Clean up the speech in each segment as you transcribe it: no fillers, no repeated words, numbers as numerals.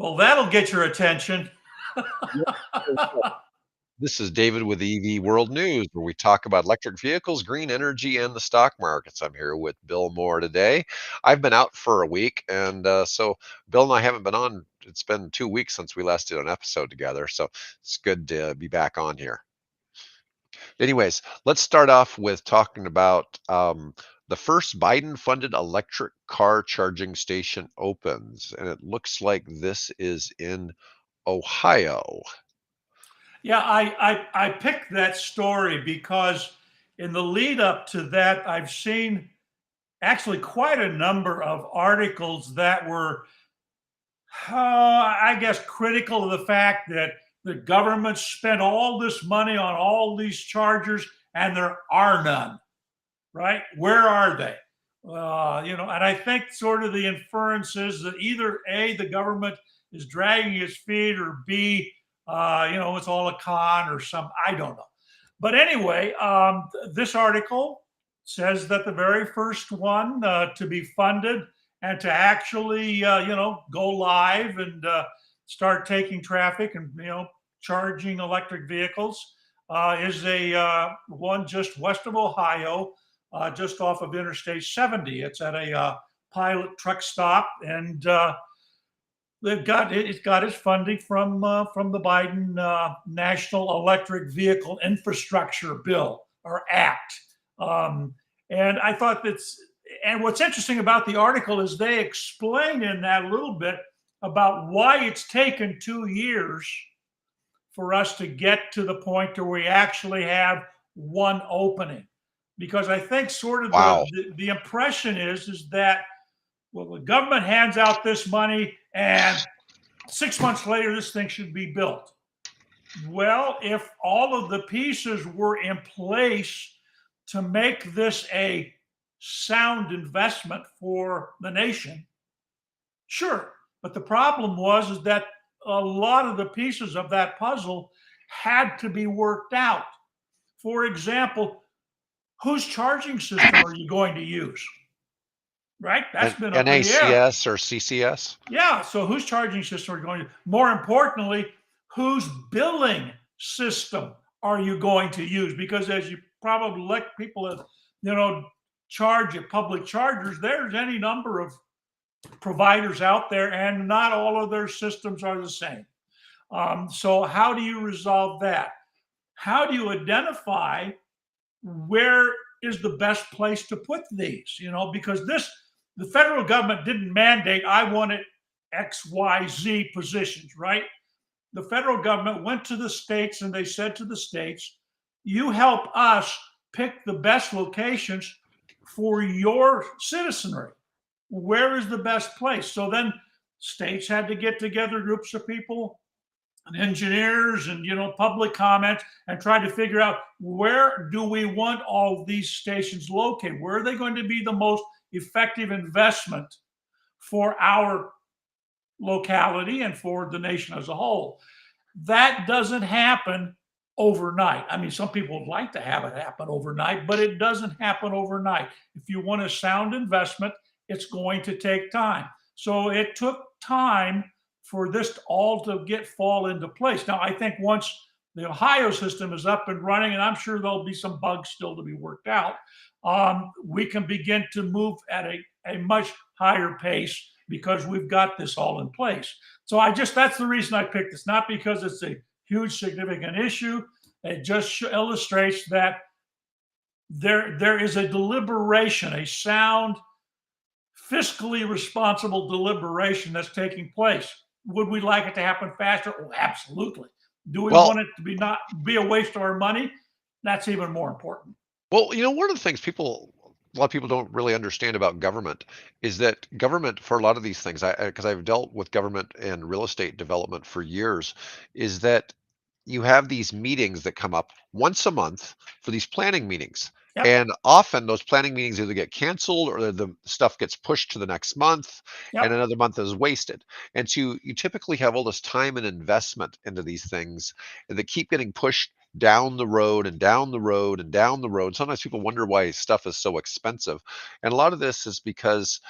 Well, that'll get your attention. Yeah. This is David with EV World News, where we talk about electric vehicles, green energy, and the stock markets. I'm here with Bill Moore today. I've been out for a week, and so Bill and I haven't been on. It's been 2 weeks since we last did an episode together, so it's good to be back on here. Anyways, let's start off with talking about the first Biden-funded electric car charging station opens, and it looks like this is in Ohio. Yeah, I picked that story because in the lead up to that, I've seen actually quite a number of articles that were, I guess, critical of the fact that the government spent all this money on all these chargers and there are none, right? Where are they? And I think sort of the inference is that either A, the government is dragging its feet, or B, it's all a con or some, I don't know. But anyway, this article says that the very first one to be funded and to actually, go live and start taking traffic and, charging electric vehicles is a one just west of Ohio, just off of Interstate 70. It's at a pilot truck stop, and it's got its funding from the Biden National Electric Vehicle Infrastructure Bill or Act. And I thought and what's interesting about the article is they explain in that a little bit about why it's taken 2 years for us to get to the point where we actually have one opening. Because I think sort of Wow. the impression is that, well, the government hands out this money and 6 months later, this thing should be built. Well, if all of the pieces were in place to make this a sound investment for the nation, sure. But the problem is that a lot of the pieces of that puzzle had to be worked out. For example, whose charging system are you going to use? Right? That's been up in the air. NACS or CCS? Yeah. So whose charging system are you going to? More importantly, whose billing system are you going to use? Because as you probably let people that charge at public chargers, there's any number of providers out there, and not all of their systems are the same. So how do you resolve that? How do you identify where is the best place to put these? Because the federal government didn't mandate, I wanted X, Y, Z positions, right? The federal government went to the states and they said to the states, you help us pick the best locations for your citizenry. Where is the best place? So then states had to get together groups of people and engineers and public comment and try to figure out, where do we want all these stations located? Where are they going to be the most effective investment for our locality and for the nation as a whole? That doesn't happen overnight. I mean, some people would like to have it happen overnight, but it doesn't happen overnight. If you want a sound investment, it's going to take time. So it took time for this all to fall into place. Now, I think once the Ohio system is up and running, and I'm sure there'll be some bugs still to be worked out, we can begin to move at a much higher pace because we've got this all in place. So that's the reason I picked this, not because it's a huge significant issue. It just illustrates that there is a deliberation, a sound, fiscally responsible deliberation that's taking place. Would we like it to happen faster? Oh, absolutely. Do we want it to not be a waste of our money? That's even more important. Well, one of the things a lot of people don't really understand about government is that government, for a lot of these things, because I've dealt with government and real estate development for years, is that you have these meetings that come up once a month for these planning meetings. Yep. And often those planning meetings either get canceled or the stuff gets pushed to the next month. Yep. And another month is wasted. And so you typically have all this time and investment into these things that keep getting pushed down the road and down the road and down the road. Sometimes people wonder why stuff is so expensive. And a lot of this is because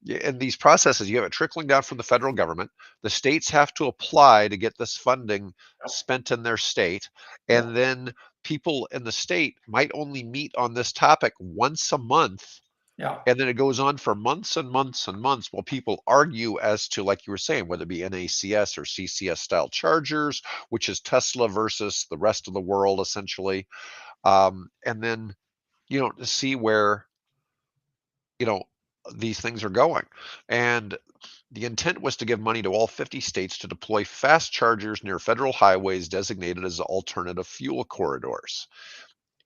Yeah, and these processes, you have it trickling down from the federal government. The states have to apply to get this funding Yep. spent in their state. Yep. And then people in the state might only meet on this topic once a month. Yeah. And then it goes on for months and months and months while people argue as to, like you were saying, whether it be NACS or CCS style chargers, which is Tesla versus the rest of the world, essentially. And then, to see where, you know, these things are going. And the intent was to give money to all 50 states to deploy fast chargers near federal highways designated as alternative fuel corridors.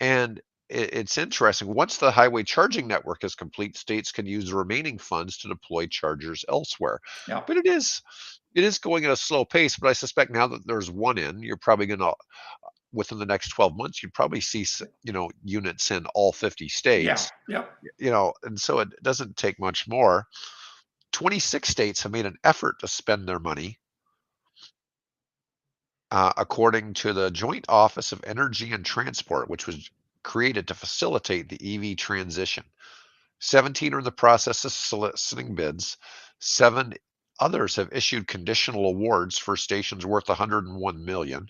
And it's interesting. Once the highway charging network is complete, states can use the remaining funds to deploy chargers elsewhere. Yeah. But it is going at a slow pace. But I suspect now that there's one in, you're probably going to, within the next 12 months, you'd probably see units in all 50 Yeah. states. Yeah. And so it doesn't take much more. 26 states have made an effort to spend their money, according to the Joint Office of Energy and Transport, which was created to facilitate the EV transition. 17 are in the process of soliciting bids. 7 others have issued conditional awards for stations worth 101 million.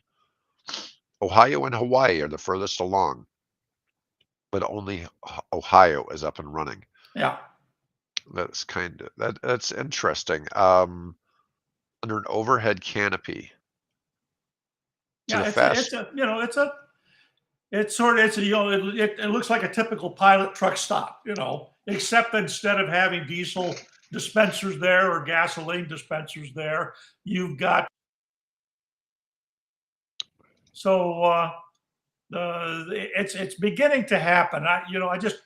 Ohio and Hawaii are the furthest along, but only Ohio is up and running. Yeah. That's interesting. Under an overhead canopy to Yeah. the It's fast. a, it looks like a typical pilot truck stop, except instead of having diesel dispensers there or gasoline dispensers there, you've got, so it's beginning to happen. I just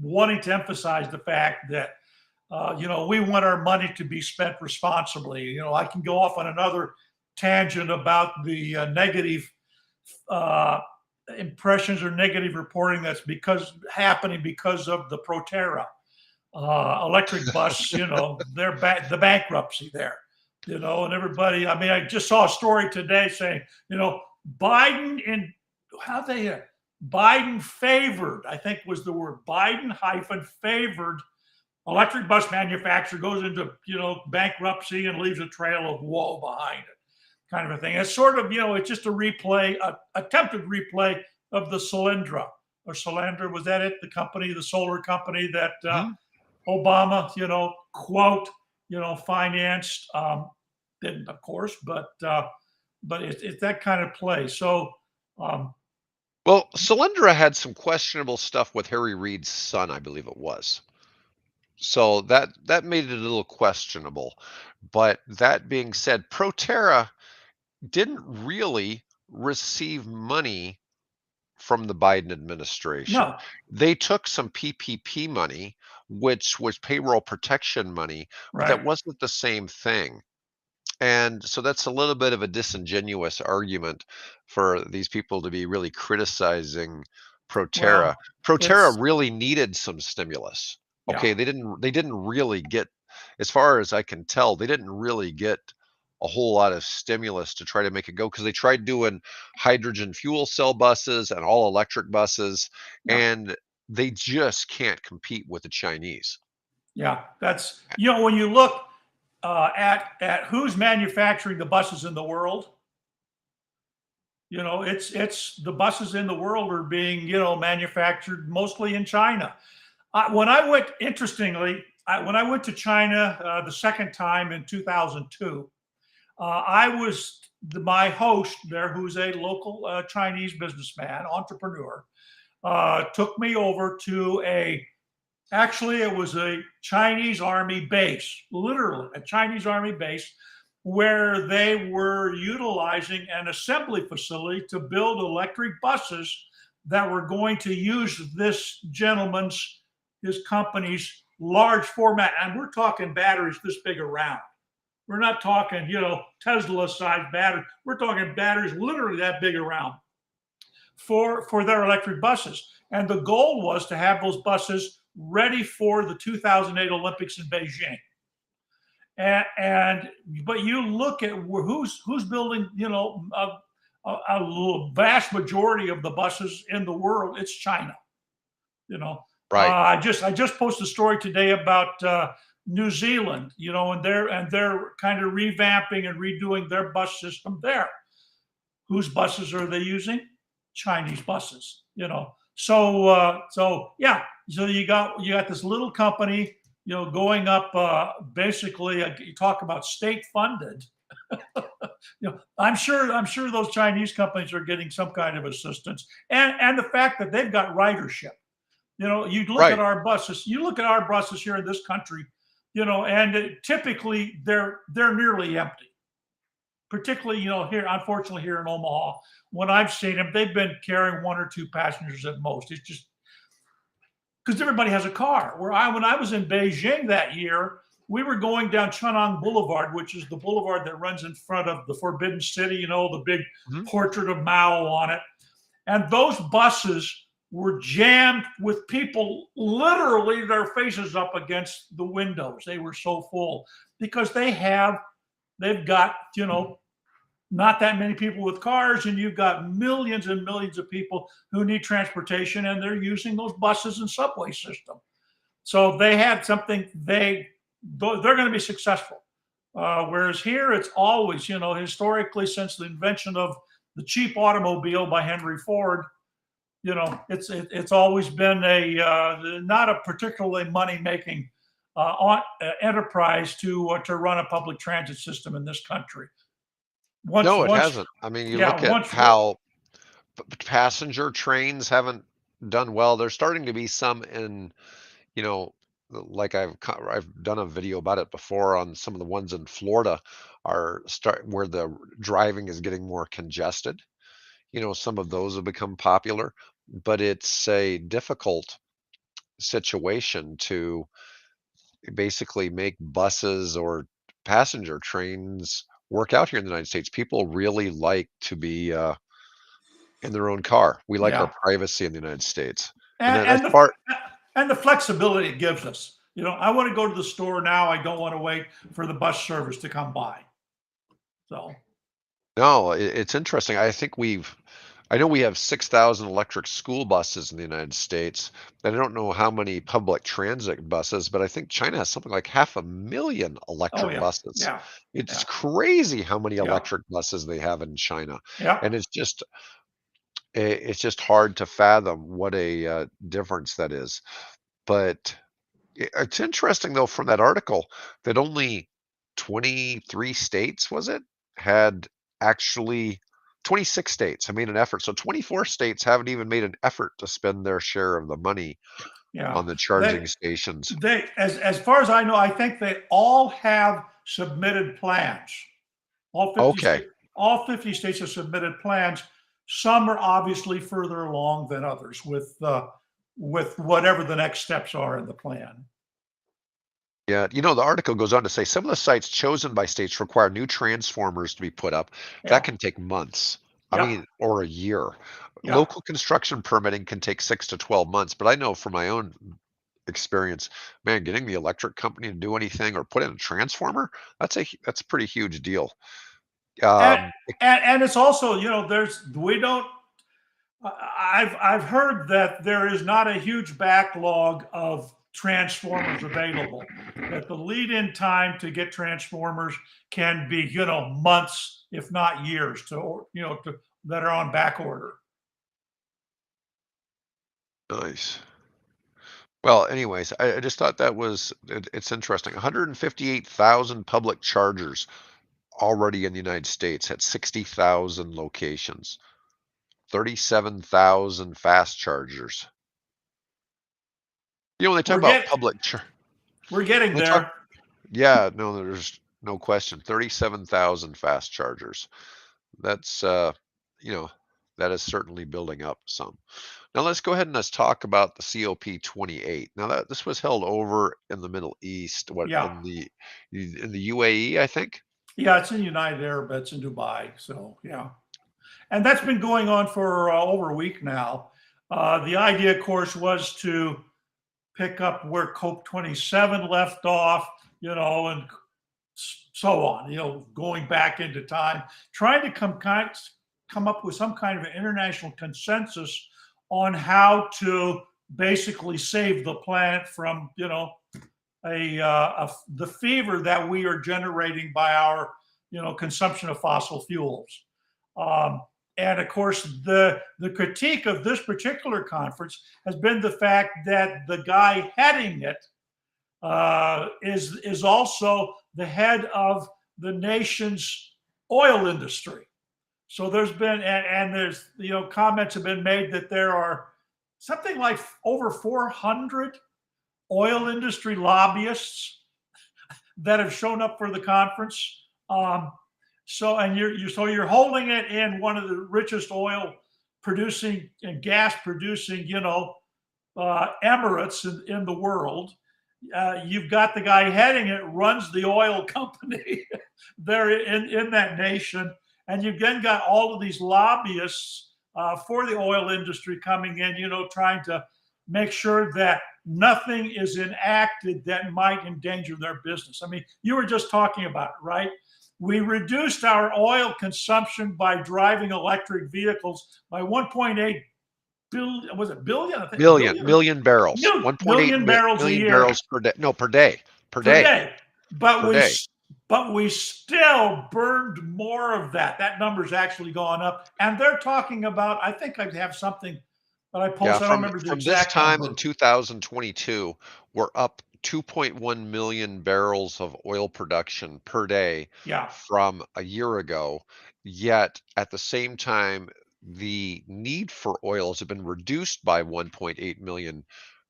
wanting to emphasize the fact that, we want our money to be spent responsibly. I can go off on another tangent about the negative impressions or negative reporting that's happening because of the Proterra electric bus. The bankruptcy there. And everybody. I mean, I just saw a story today saying, Biden and how they Biden favored. I think was the word Biden favored electric bus manufacturer goes into bankruptcy and leaves a trail of woe behind it, kind of a thing. It's sort of it's just a replay, attempted replay of the Solyndra or Solyndra, was that it? The solar company that Obama quote financed, didn't of course, but it's that kind of play. So. Well, Solyndra had some questionable stuff with Harry Reid's son, I believe it was. So that made it a little questionable. But that being said, Proterra didn't really receive money from the Biden administration. No. They took some PPP money, which was payroll protection money, but that Right. wasn't the same thing. And so that's a little bit of a disingenuous argument for these people to be really criticizing Proterra. Well, Proterra it's really needed some stimulus. yeah. Okay, they didn't really get, as far as I can tell, they didn't really get a whole lot of stimulus to try to make it go, because they tried doing hydrogen fuel cell buses and all electric buses, Yeah. and they just can't compete with the Chinese. Yeah. That's when you look at who's manufacturing the buses in the world. It's the buses in the world are being manufactured mostly in China. When I went to China the second time in 2002, my host there, who's a local Chinese businessman, entrepreneur, took me over to actually, it was a Chinese army base, literally a Chinese army base, where they were utilizing an assembly facility to build electric buses that were going to use his company's large format. And we're talking batteries this big around. We're not talking, Tesla sized batteries. We're talking batteries literally that big around for their electric buses. And the goal was to have those buses ready for the 2008 Olympics in Beijing. But you look at who's building, a vast majority of the buses in the world. It's China. Right. I just posted a story today about New Zealand, and they're kind of revamping and redoing their bus system there. Whose buses are they using? Chinese buses, So yeah, so you got this little company, going up, basically, you talk about state funded. I'm sure those Chinese companies are getting some kind of assistance, and the fact that they've got ridership. You look at Right. our buses. You look at our buses here in this country, and typically they're nearly empty. Particularly, here, unfortunately, here in Omaha, when I've seen them, they've been carrying one or two passengers at most. It's just because everybody has a car. When I was in Beijing that year, we were going down Chunong Boulevard, which is the boulevard that runs in front of the Forbidden City, the big Mhm. portrait of Mao on it. And those buses were jammed with people, literally their faces up against the windows. They were so full because they've got, not that many people with cars, and you've got millions and millions of people who need transportation, and they're using those buses and subway system. So they had something, they're going to be successful. Whereas here, it's always, historically, since the invention of the cheap automobile by Henry Ford, it's always been not a particularly money making enterprise to run a public transit system in this country. No, it Once, hasn't. I mean, you yeah, look at once, how passenger trains haven't done well. There's starting to be some in, you know, like I've done a video about it before on some of the ones in Florida are start where the driving is getting more congested. Some of those have become popular, but it's a difficult situation to basically make buses or passenger trains work out here in the United States. People really like to be in their own car. We like our yeah, privacy in the United States, and and, that's and the part. and the flexibility it gives us. I want to go to the store now. I don't want to wait for the bus service to come by. So No, it's interesting. I know we have 6,000 electric school buses in the United States. And I don't know how many public transit buses, but I think China has something like 500,000 oh electric yeah, buses. yeah, It's yeah, crazy how many yeah, electric buses they have in China. yeah. And it's just hard to fathom what a difference that is. But it's interesting though from that article that only 23 states, was it, had actually 26 states have made an effort. So 24 states haven't even made an effort to spend their share of the money Yeah. on the They charging stations. they as far as I know, I think they all have submitted plans. All 50 Okay. states all 50 states have submitted plans. Some are obviously further along than others with whatever the next steps are in the plan. Yeah, the article goes on to say some of the sites chosen by states require new transformers to be put up. That Yeah. can take months. I Yeah. mean, or a year. Yeah. Local construction permitting can take 6 to 12 months, but I know from my own experience, man, getting the electric company to do anything or put in a transformer, that's a pretty huge deal. And Um, it- and it's also, there's we don't I've heard that there is not a huge backlog of transformers available. That the lead-in time to get transformers can be, months, if not years, that are on back order. nice. Well, anyways, I just thought it's interesting. 158,000 public chargers already in the United States at 60,000 locations. 37,000 fast chargers. When they talk We're about get public char we're getting when they talk there. yeah, no, there's no question. 37,000 fast chargers. That's, you know, that is certainly building up some. Now let's go ahead and let's talk about the COP28. Now that this was held over in the Middle East, what Yeah, in the UAE, I think? yeah, it's in United Arab, it's in Dubai. So yeah, and that's been going on for over a week now. The idea, of course, was to pick up where COP27 left off, and so on, going back into time, trying to come up with some kind of an international consensus on how to basically save the planet from, the fever that we are generating by our consumption of fossil fuels. Um, and of course, the critique of this particular conference has been the fact that the guy heading it is also the head of the nation's oil industry. So there's been and there's comments have been made that there are something like over 400 oil industry lobbyists that have shown up for the conference. And you're holding it in one of the richest oil producing and gas producing emirates in the world. You've got the guy heading it, runs the oil company there in that nation. And you've then got all of these lobbyists for the oil industry coming in, trying to make sure that nothing is enacted that might endanger their business. I mean, you were just talking about it, right? We reduced our oil consumption by driving electric vehicles by 1.8 billion. Was it billion? I think million barrels. 1.8 million barrels a year. Barrels per day. No, per day. Per day. But we still burned more of that. That number's actually gone up. And they're talking about, I think I have something that I posted. I don't remember the exact From this time number. in 2022, we're up 2.1 million barrels of oil production per day from a year ago. Yet at the same time, the need for oils have been reduced by 1.8 million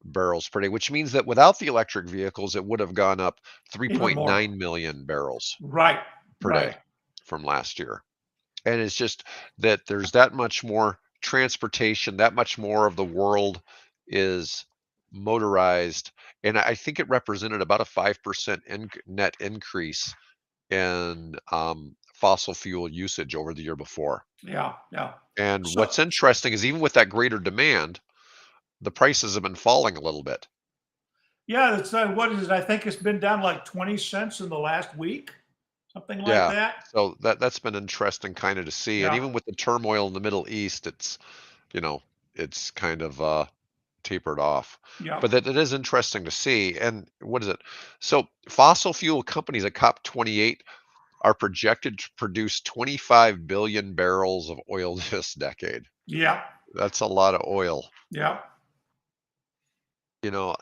barrels per day, which means that without the electric vehicles, it would have gone up 3.9 million barrels per day from last year. And it's just that there's that much more transportation, that much more of the world is motorized. And I think it represented about a 5% net increase in fossil fuel usage over the year before. Yeah. And what's interesting is even with that greater demand, the prices have been falling a little bit. Yeah, it's what is it? I think it's been down like 20 cents in the last week, something like that. So that's been interesting kind of to see. And even with the turmoil in the Middle East, it's it's kind of tapered off. But that it is interesting to see. And what is it? So fossil fuel companies at COP28 are projected to produce 25 billion barrels of oil this decade. Yeah. That's a lot of oil. Yeah.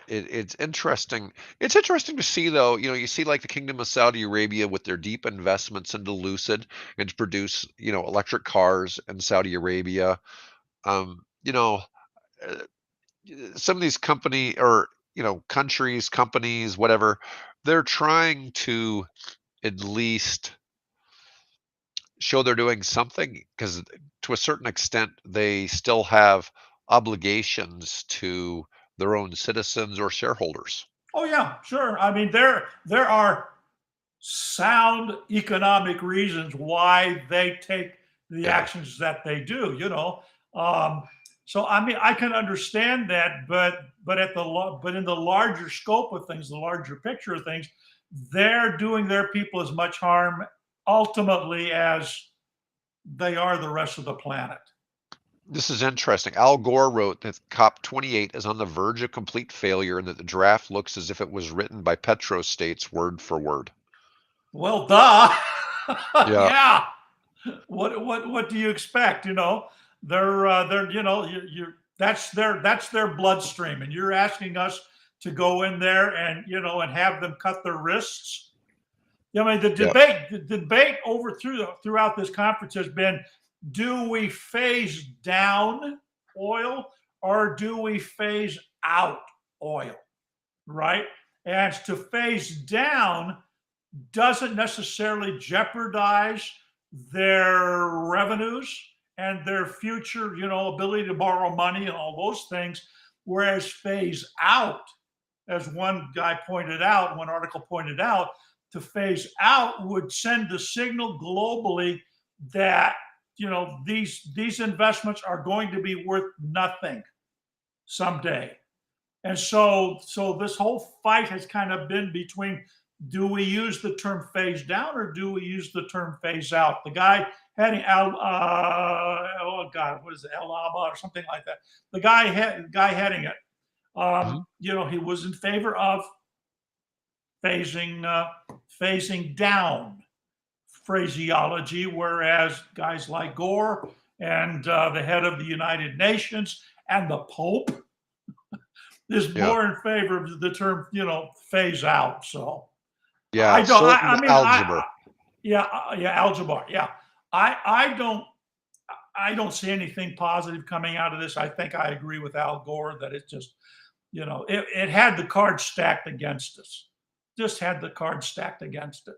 It's interesting. It's interesting to see, though, you see like the Kingdom of Saudi Arabia with their deep investments into Lucid and to produce, electric cars in Saudi Arabia. Um, you know, uh, some of these companies, whatever, they're trying to at least show they're doing something because to a certain extent, they still have obligations to their own citizens or shareholders. Oh yeah, sure. I mean, there are sound economic reasons why they take the actions that they do. So I mean, I can understand that, but in the larger scope of things, the larger picture of things, they're doing their people as much harm ultimately as they are the rest of the planet. This is interesting. Al Gore wrote that COP28 is on the verge of complete failure and that the draft looks as if it was written by petrostates word for word. Well, duh. Yeah. Yeah. What do you expect? They're that's their bloodstream, and you're asking us to go in there and and have them cut their wrists. I mean, the debate throughout this conference has been: do we phase down oil or do we phase out oil? Right? And to phase down doesn't necessarily jeopardize their revenues and their future, ability to borrow money and all those things. Whereas phase out, as one article pointed out, to phase out would send the signal globally that these investments are going to be worth nothing someday. And so this whole fight has kind of been between, do we use the term phase down or do we use the term phase out? The guy heading what is it, Al-Aba or something like that. The guy heading it, he was in favor of phasing down phraseology, whereas guys like Gore and the head of the United Nations and the Pope is Yeah. more in favor of the term, phase out. So I Yeah. don't. So I is mean, algebra. yeah, algebra. Yeah, I don't. I don't see anything positive coming out of this. I think I agree with Al Gore that it just, it had the cards stacked against us. Just had the cards stacked against it.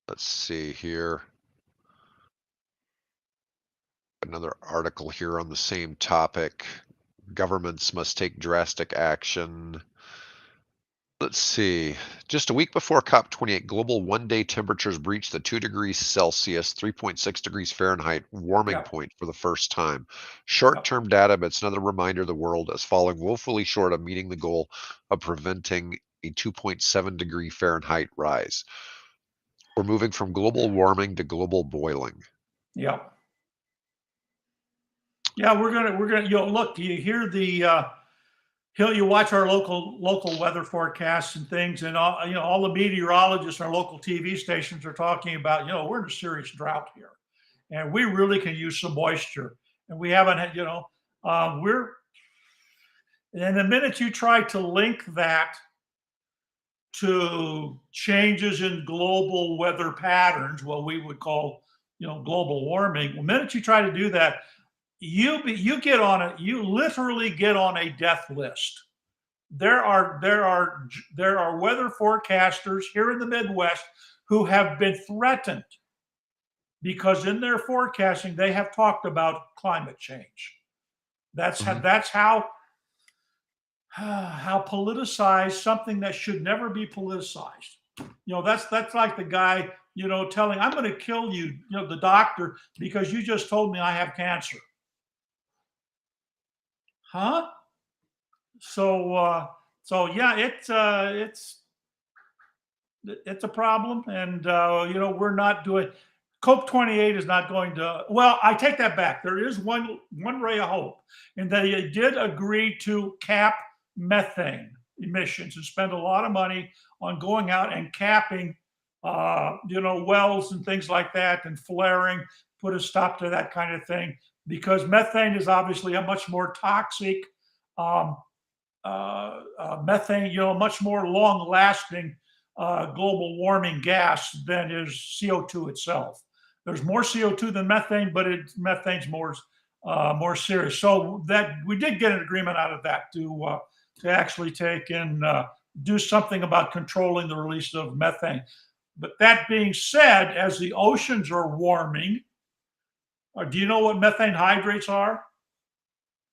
Let's see here. Another article here on the same topic. Governments must take drastic action. Let's see. Just a week before COP28, global one-day temperatures breached the 2 degrees Celsius, 3.6 degrees Fahrenheit warming Yep. point for the first time. Yep. Short-term data, but it's another reminder the world is falling woefully short of meeting the goal of preventing a 2.7 degree Fahrenheit rise. We're moving from global warming to global boiling. Yep. Yeah, we're gonna. Look. You hear the. You watch our local weather forecasts and things, and all the meteorologists, our local TV stations are talking about. We're in a serious drought here, and we really can use some moisture. And we haven't had. We're. And the minute you try to link that to changes in global weather patterns, what we would call, global warming. The minute you try to do that, you literally get on a death list. There are weather forecasters here in the Midwest who have been threatened because in their forecasting they have talked about climate change. That's how politicized something that should never be politicized. That's like the guy, telling I'm going to kill you, the doctor, because you just told me I have cancer. Huh? So yeah, it's a problem, and we're not doing. COP28 is not going to. Well, I take that back. There is one ray of hope, in that they did agree to cap methane emissions and spend a lot of money on going out and capping, wells and things like that, and flaring, put a stop to that kind of thing, because methane is obviously a much more toxic methane, much more long-lasting global warming gas than is CO2 itself. There's more CO2 than methane, but methane's more serious. So that we did get an agreement out of that to actually take and do something about controlling the release of methane. But that being said, as the oceans are warming, do you know what methane hydrates are?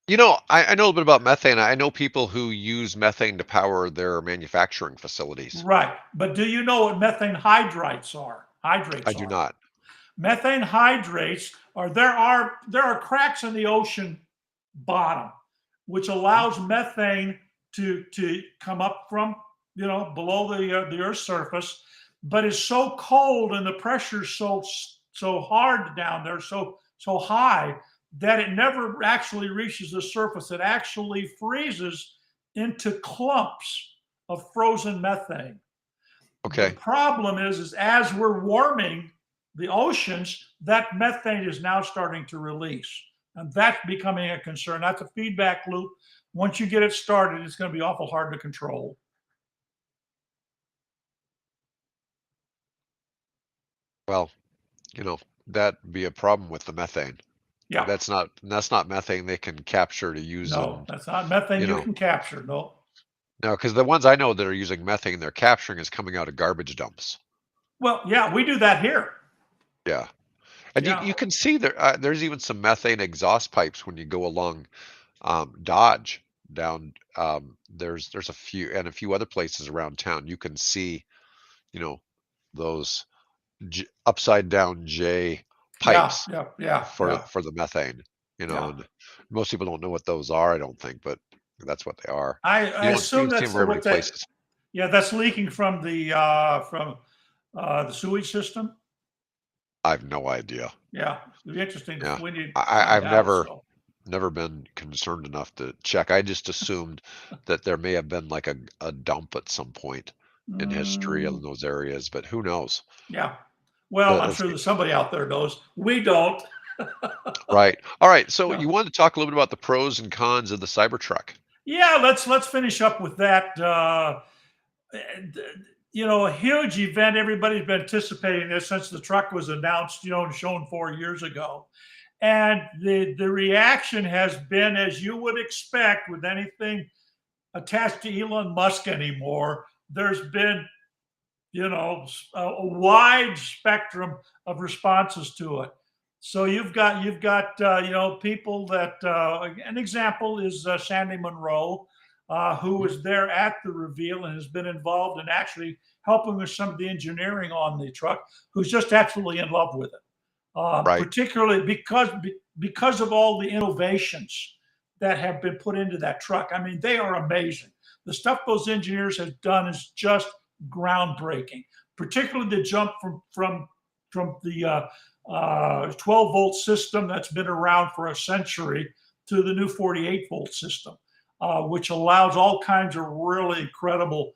I know a little bit about methane. I know people who use methane to power their manufacturing facilities. Right. But do you know what methane hydrates are? I do not. Methane hydrates there are cracks in the ocean bottom, which allows methane to come up from below the Earth's surface, but it's so cold and the pressure's so hard down there, so high, that it never actually reaches the surface. It actually freezes into clumps of frozen methane. The Okay. problem is as we're warming the oceans, that methane is now starting to release. And that's becoming a concern. That's a feedback loop. Once you get it started, it's going to be awful hard to control. Well, that'd be a problem with the methane. Yeah. That's not methane they can capture to use No, in, that's not methane you you know. can capture. No. No, because the ones I know that are using methane they're capturing is coming out of garbage dumps. Well, yeah, we do that here. Yeah. And you, Yeah. you can see there's even some methane exhaust pipes when you go along Dodge down. There's a few other places around town. You can see, those upside down J Yeah. pipes Yeah. Yeah. Yeah. for the methane. Yeah. And most people don't know what those are, I don't think, but that's what they are. I You don't assume see them that's very many what that. places. Yeah, that's leaking from the sewage system. I have no idea. Yeah, it'd be interesting Yeah, when you I, find I've out. never So never been concerned enough to check. I just assumed that there may have been like a dump at some point in history Mm, in those areas, but who knows? yeah. Well, I'm That's sure there's somebody out there knows. We don't. right. All right. So Yeah. you wanted to talk a little bit about the pros and cons of the Cybertruck. Yeah, let's finish up with that. And, a huge event. Everybody's been anticipating this since the truck was announced, and shown 4 years ago. And the reaction has been, as you would expect with anything attached to Elon Musk anymore, there's been, a wide spectrum of responses to it. So you've got people that an example is Sandy Monroe, who Mhm. was there at the reveal and has been involved in actually helping with some of the engineering on the truck, who's just absolutely in love with it, Right. particularly because of all the innovations that have been put into that truck. I mean, they are amazing. The stuff those engineers have done is just groundbreaking, particularly the jump from the 12-volt system that's been around for a century to the new 48-volt system, which allows all kinds of really incredible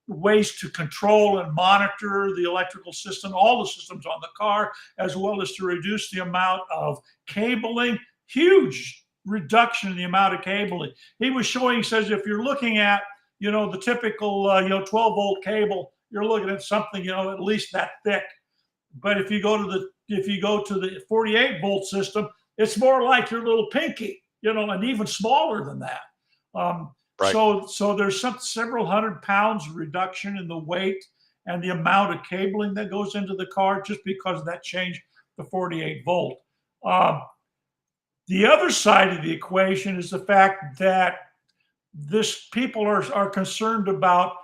ways to control and monitor the electrical system, all the systems on the car, as well as to reduce the amount of cabling. Huge reduction in the amount of cabling. He was showing, he says, if you're looking at, the typical, 12-volt cable, you're looking at something, at least that thick. But if you go to the 48-volt system, it's more like your little pinky, and even smaller than that. Um, Right. so there's several hundred pounds reduction in the weight and the amount of cabling that goes into the car just because of that change to 48 volt. The other side of the equation is the fact that this people are concerned about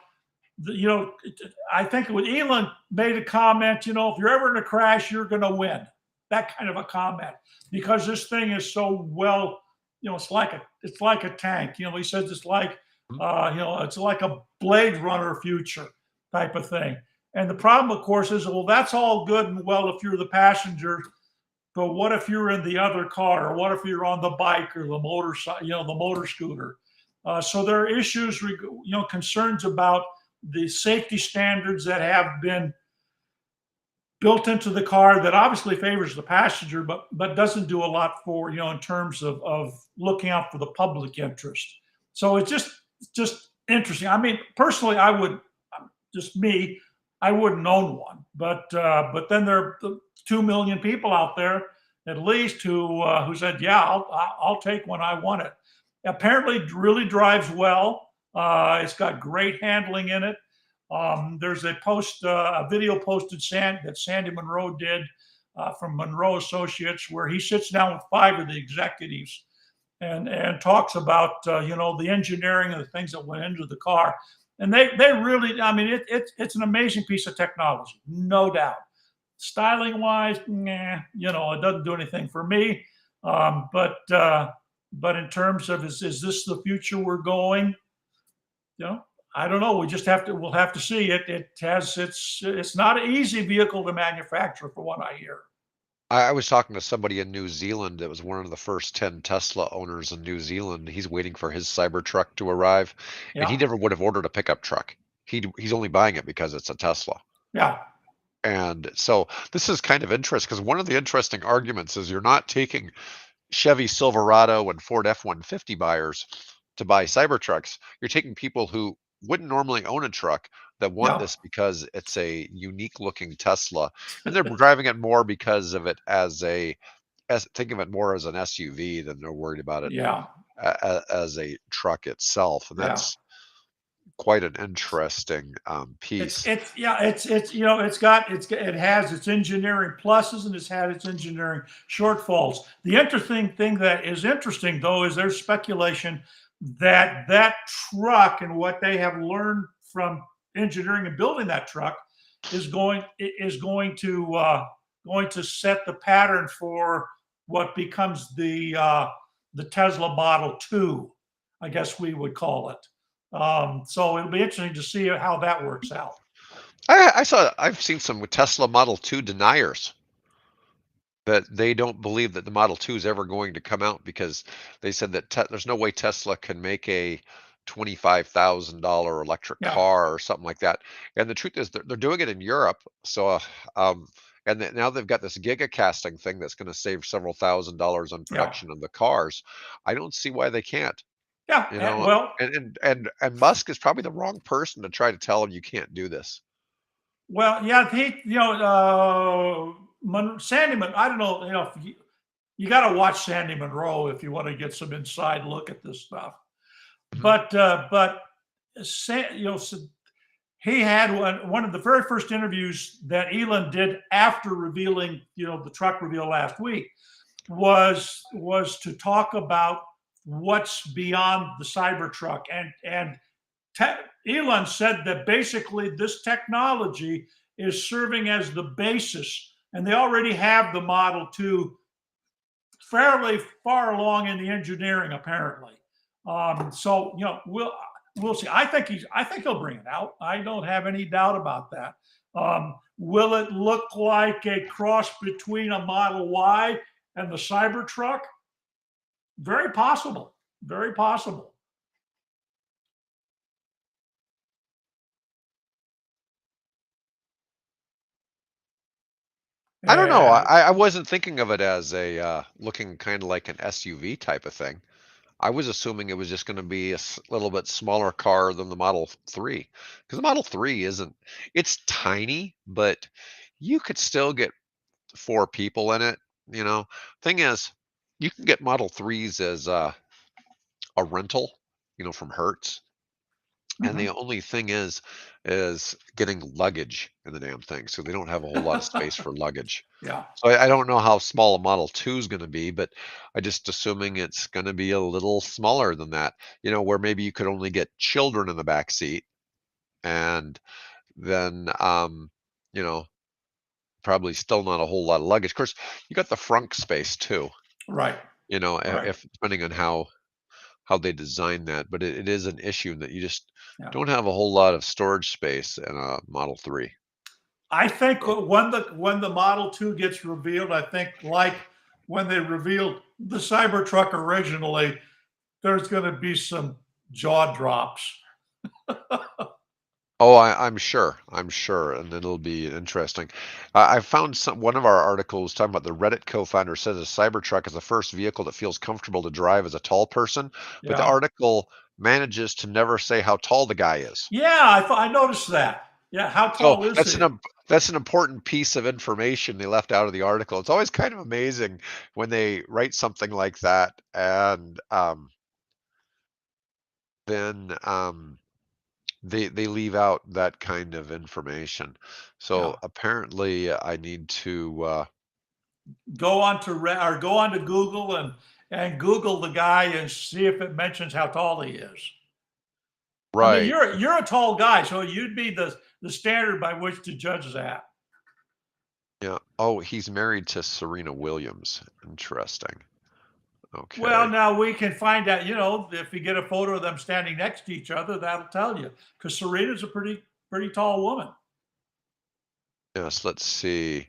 I think when Elon made a comment, if you're ever in a crash, you're going to win. That kind of a comment, because this thing is so well, it's like a tank. He says it's like, Mhm. it's like a Blade Runner future type of thing. And the problem, of course, is, well, that's all good and well if you're the passenger, but what if you're in the other car, or what if you're on the bike or the motorcycle, the motor scooter? So there are issues, concerns about the safety standards that have been built into the car that obviously favors the passenger, but doesn't do a lot for, in terms of looking out for the public interest. So it's just interesting. I mean, personally, I would, just me, I wouldn't own one, but then there are 2 million people out there at least who said, yeah, I'll take one. I want it. Apparently, really drives well. It's got great handling in it. There's a video posted that Sandy Monroe did from Monroe Associates, where he sits down with 5 of the executives and talks about the engineering and the things that went into the car. And they really, I mean, it's an amazing piece of technology, no doubt. Styling wise, nah, it doesn't do anything for me. But in terms of is this the future we're going? You know, I don't know. We'll have to see it. It's not an easy vehicle to manufacture, for what I hear. I was talking to somebody in New Zealand that was one of the first 10 Tesla owners in New Zealand. He's waiting for his Cybertruck to arrive, and he Yeah, never would have ordered a pickup truck. He's only buying it because it's a Tesla. yeah, And so this is kind of interesting because one of the interesting arguments is you're not taking Chevy Silverado and Ford F-150 buyers to buy Cybertrucks. You're taking people who wouldn't normally own a truck that want yeah, this because it's a unique looking Tesla, and they're driving it more because of it as think of it more as an SUV than they're worried about it yeah, as a truck itself, and yeah. that's quite an interesting It's piece. it's yeah, it has its engineering pluses and it's had its engineering shortfalls. The interesting thing that is interesting though is there's speculation that truck and what they have learned from engineering and building that truck is going to set the pattern for what becomes the Tesla Model 2, I guess we would call it. So it'll be interesting to see how that works out. I've seen some Tesla Model 2 deniers. that they don't believe that the Model 2 is ever going to come out because they said that there's no way Tesla can make a $25,000 electric Yeah, car or something like that. And the truth is they're doing it in Europe. So, um, and now they've got this giga casting thing that's going to save several $1,000s on yeah, production of the cars. I don't see why they can't, yeah. you know. Well, And Musk is probably the wrong person to try to tell him you can't do this. yeah. Sandy, I don't know. You got to watch Sandy Monroe if you want to get some inside look at this stuff. Mhm. But he had one of the very first interviews that Elon did after revealing, the truck reveal last week was to talk about what's beyond the Cybertruck, and Elon said that basically this technology is serving as the basis, and they already have the Model 2 fairly far along in the engineering, apparently. So we'll see. I think he'll bring it out. I don't have any doubt about that. Will it look like a cross between a Model Y and the Cybertruck? Very possible. Very possible. I don't know. Uh, I wasn't thinking of it as a looking kind of like an SUV type of thing. I was assuming it was just going to be a little bit smaller car than the Model 3 because the Model 3 isn't, it's tiny, but you could still get four people in it. You know, thing is, you can get Model 3s as a rental, from Hertz. And the mhm. only thing is getting luggage in the damn thing. So they don't have a whole lot of space for luggage. Yeah. So I don't know how small a Model 2 is going to be, but I just assuming it's going to be a little smaller than that. Where maybe you could only get children in the back seat, and then you know, probably still not a whole lot of luggage. Of course, you got the frunk space too. Right. Right. If depending on how they design that, but it is an issue that you just Yeah. don't have a whole lot of storage space in a Model 3. I think So, when the Model 2 gets revealed, I think like when they revealed the Cybertruck originally, there's going to be some jaw drops. oh, I'm sure, and it'll be interesting. I found one of our articles talking about the Reddit co-founder says a Cybertruck is the first vehicle that feels comfortable to drive as a tall person, but the Yeah. article manages to never say how tall the guy is. Yeah, I noticed that. Yeah, how So tall is he? that's an important piece of information they left out of the article. It's always kind of amazing when they write something like that, and then they leave out that kind of information. So Yeah. apparently, I need to Go on to Google and Google the guy and see if it mentions how tall he is. I mean, right. you're a tall guy, so you'd be the standard by which to judge that. Yeah. Oh, he's married to Serena Williams. Interesting. Well, Okay. now we can find out, if you get a photo of them standing next to each other, that'll tell you. Because Serena's a pretty tall woman. Yes. Let's see.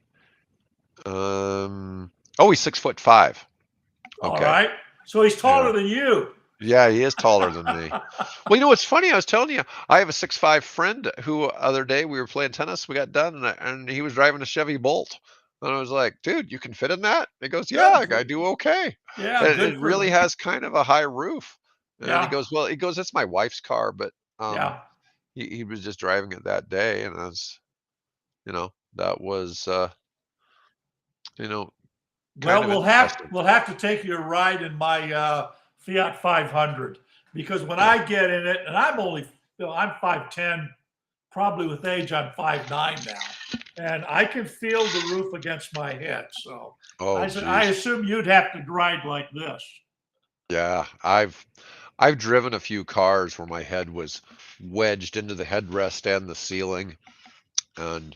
Oh, he's 6'5". All Okay. right. So he's Yeah. taller than you. Yeah, he is taller than me. Well, what's funny? I was telling you, I have a 6'5" friend who other day we were playing tennis. We got done, and he was driving a Chevy Bolt, and I was like, "Dude, you can fit in that?" He goes, Yeah. "Yeah, I do okay." Yeah. It Good really for. has kind of a high roof, and he Yeah. goes, "Well," he goes, "It's my wife's car," but Yeah. he was just driving it that day, and that was you know kind Well, of we'll interesting. have to take you a ride in my Fiat 500 because when Yeah. I get in it, and I'm 5'10", probably with age I'm 5'9" now, and I can feel the roof against my head. So Oh, I geez. assume you'd have to ride like this. Yeah, I've driven a few cars where my head was wedged into the headrest and the ceiling, and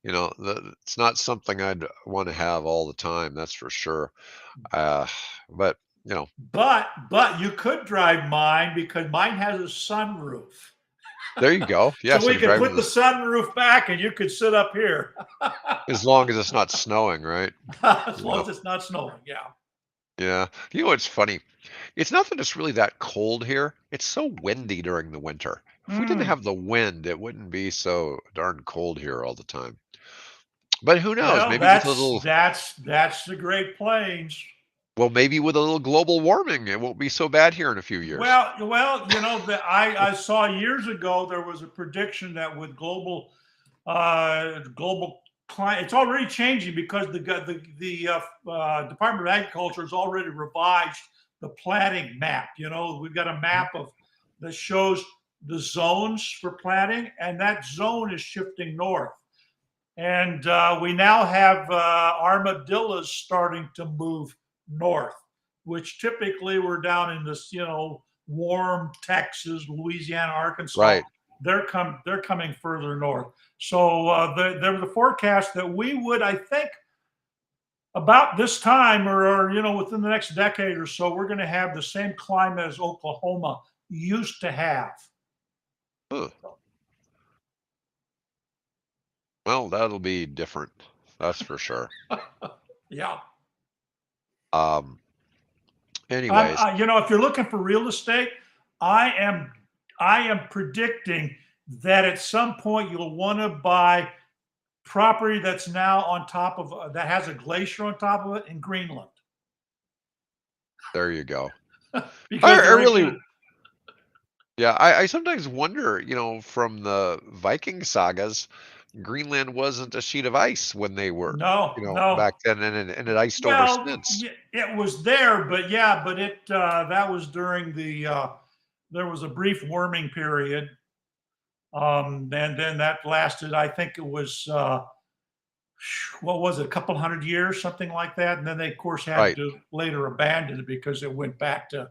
it's not something I'd want to have all the time, that's for sure. Uh, but But you could drive mine because mine has a sunroof. There you go. Yeah, So so we you're could driving put the this sunroof back and you could sit up here. as long as it's not snowing, right? As long Yeah. as it's not snowing. Yeah. Yeah. You know what's funny? It's not that it's really that cold here. It's so windy during the winter. If we didn't Mm. have the wind, it wouldn't be so darn cold here all the time. But who knows? Well, Maybe with a little, that's the Great Plains. well, maybe with a little global warming, it won't be so bad here in a few years. I saw years ago there was a prediction that with global climate, it's already changing because the Department of Agriculture has already revised the planting map. We've got a map that shows the zones for planting, and that zone is shifting north. And we now have armadillos starting to move north, which typically were down in this, warm Texas, Louisiana, Arkansas. Right. They're coming further north. So there was a forecast that we would, I think, about this time or within the next decade or so, we're going to have the same climate as Oklahoma used to have. Huh. Well, that'll be different. That's for sure. Yeah. Um, anyways, If you're looking for real estate, I am I am predicting that at some point you'll want to buy property that's now on top of that has a glacier on top of it in Greenland there you go. because I there ain't really, gonna. yeah, I sometimes wonder, from the Viking sagas, Greenland wasn't a sheet of ice when they were, No, no. back then, and it iced over Well, since. it was there, but yeah, but it that was during there was a brief warming period, and then that lasted. I think it was what was it, a couple hundred years, something like that, and then they of course had Right, to later abandon it because it went back to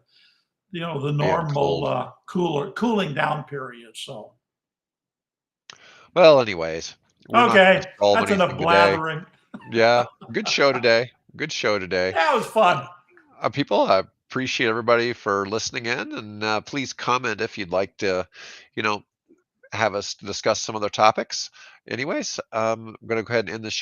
the being normal cold. cooling down period. So Well, anyways, we're not going to okay, solve that's enough anything today. blathering. Yeah, good show today. Good show today. That was fun. People, I appreciate everybody for listening in, and please comment if you'd like to, you know, have us discuss some other topics. Anyways, I'm going to go ahead and end the show.